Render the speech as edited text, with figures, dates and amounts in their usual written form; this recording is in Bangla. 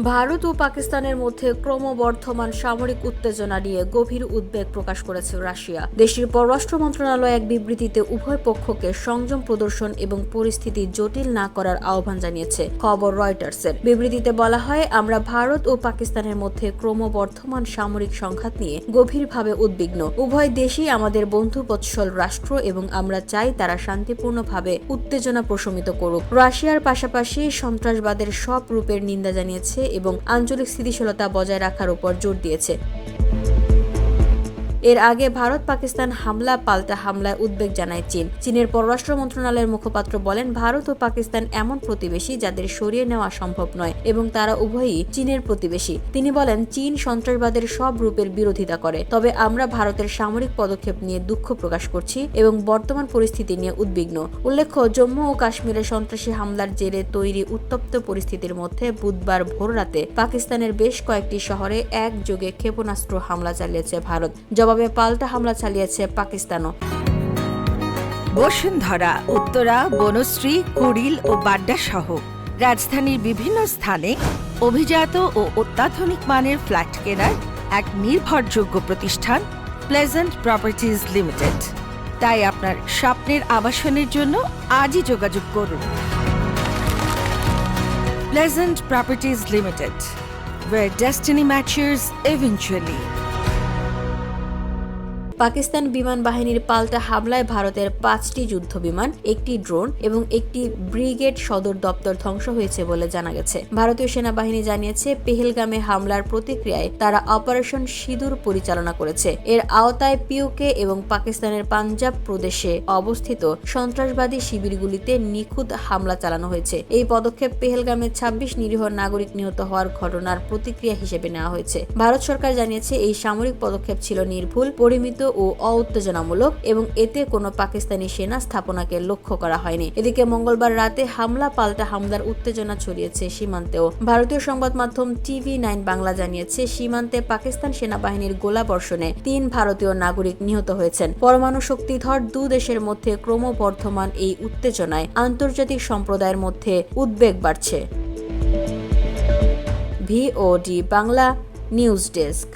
ভারত ও পাকিস্তানের মধ্যে ক্রমবর্ধমান সামরিক উত্তেজনা নিয়ে গভীর উদ্বেগ প্রকাশ করেছে রাশিয়া। দেশটির পররাষ্ট্র মন্ত্রণালয় এক বিবৃতিতে উভয় পক্ষকে সংযম প্রদর্শন এবং পরিস্থিতি জটিল না করার আহ্বান জানিয়েছে। খবর রয়টার্সের। বিবৃতিতে বলা হয়, আমরা ভারত ও পাকিস্তানের মধ্যে ক্রমবর্ধমান সামরিক সংঘাত নিয়ে গভীরভাবে উদ্বিগ্ন। উভয় দেশই আমাদের বন্ধুবৎসল রাষ্ট্র এবং আমরা চাই তারা শান্তিপূর্ণভাবে উত্তেজনা প্রশমিত করুক। রাশিয়ার পাশাপাশি সন্ত্রাসবাদের সব রূপের নিন্দা জানিয়েছে এবং আঞ্চলিক স্থিতিশীলতা বজায় রাখার উপর জোর দিয়েছে। এর আগে ভারত পাকিস্তান হামলা পাল্টা হামলায় উদ্বেগ জানায় চীন। চীনের পররাষ্ট্র মন্ত্রণালয়ের মুখপাত্র বলেন, ভারত ও পাকিস্তান এমন প্রতিবেশী যাদের সরিয়ে নেওয়া সম্ভব নয় এবং তারা উভয়ই চীনের প্রতিবেশী। তিনি বলেন, চীন সন্ত্রাসবাদের সব রূপের বিরোধিতা করে, তবে আমরা ভারতের সামরিক পদক্ষেপ নিয়ে দুঃখ প্রকাশ করছি এবং বর্তমান পরিস্থিতি নিয়ে উদ্বিগ্ন। উল্লেখ্য, জম্মু ও কাশ্মীরে সন্ত্রাসী হামলার জেরে তৈরি উত্তপ্ত পরিস্থিতির মধ্যে বুধবার ভোররাতে পাকিস্তানের বেশ কয়েকটি শহরে একযোগে ক্ষেপণাস্ত্র হামলা চালিয়েছে ভারত। জবাবে পাল্টা হামলা চালিয়েছে পাকিস্তানও। বসুন্ধরা, উত্তরা, বনশ্রী, কুড়িল ও বাড্ডা সহ রাজধানীর বিভিন্ন স্থানে অভিজাত ও অত্যাধুনিক মানের ফ্ল্যাট কেনার এক নির্ভরযোগ্য প্রতিষ্ঠান প্লেজেন্ট প্রপার্টিজ লিমিটেড। তাই আপনার স্বপ্নের আবাসনের জন্য আজই যোগাযোগ করুন। Pleasant properties limited, where destiny matches eventually. Pakistan বিমান বাহিনীর পাল্টা হামলায় ভারতের 5টি যুদ্ধ বিমান, একটি ড্রোন এবং একটি ব্রিগেড সদর দপ্তর ধ্বংস হয়েছে বলে জানা গেছে। ভারতীয় সেনাবাহিনী জানিয়েছে, পেহেলগামে হামলার প্রতিক্রিয়ায় তারা অপারেশন সিঁদুর পরিচালনা করেছে। এর আওতায় পিওকে এবং পাকিস্তানের পাঞ্জাব প্রদেশে অবস্থিত সন্ত্রাসবাদী শিবিরগুলিতে নিখুঁত হামলা চালানো হয়েছে। এই পদক্ষেপ পেহেলগামে 26 নিরীহ নাগরিক নিহত হওয়ার ঘটনার প্রতিক্রিয়া হিসেবে নেওয়া হয়েছে। ভারত সরকার জানিয়েছে, এই সামরিক পদক্ষেপ ছিল নির্ভুল, পরিমিত ও অউত্তেজনামূলক এবং এতে কোনো পাকিস্তানি সেনা স্থাপনাকে লক্ষ্য করা হয়নি। এদিকে মঙ্গলবার রাতে হামলা পাল্টা হামলার উত্তেজনা ছড়িয়েছে সীমান্তেও। ভারতীয় সংবাদ মাধ্যম TV9 বাংলা জানিয়েছে, সীমান্তে পাকিস্তান সেনাবাহিনীর গোলাবর্ষণে 3 ভারতীয় নাগরিক নিহত হয়েছেন। পরমাণু শক্তিধর দু দেশের মধ্যে ক্রমবর্ধমান এই উত্তেজনায় আন্তর্জাতিক সম্প্রদায়ের মধ্যে উদ্বেগ বাড়ছে। VOD Bangla news desk.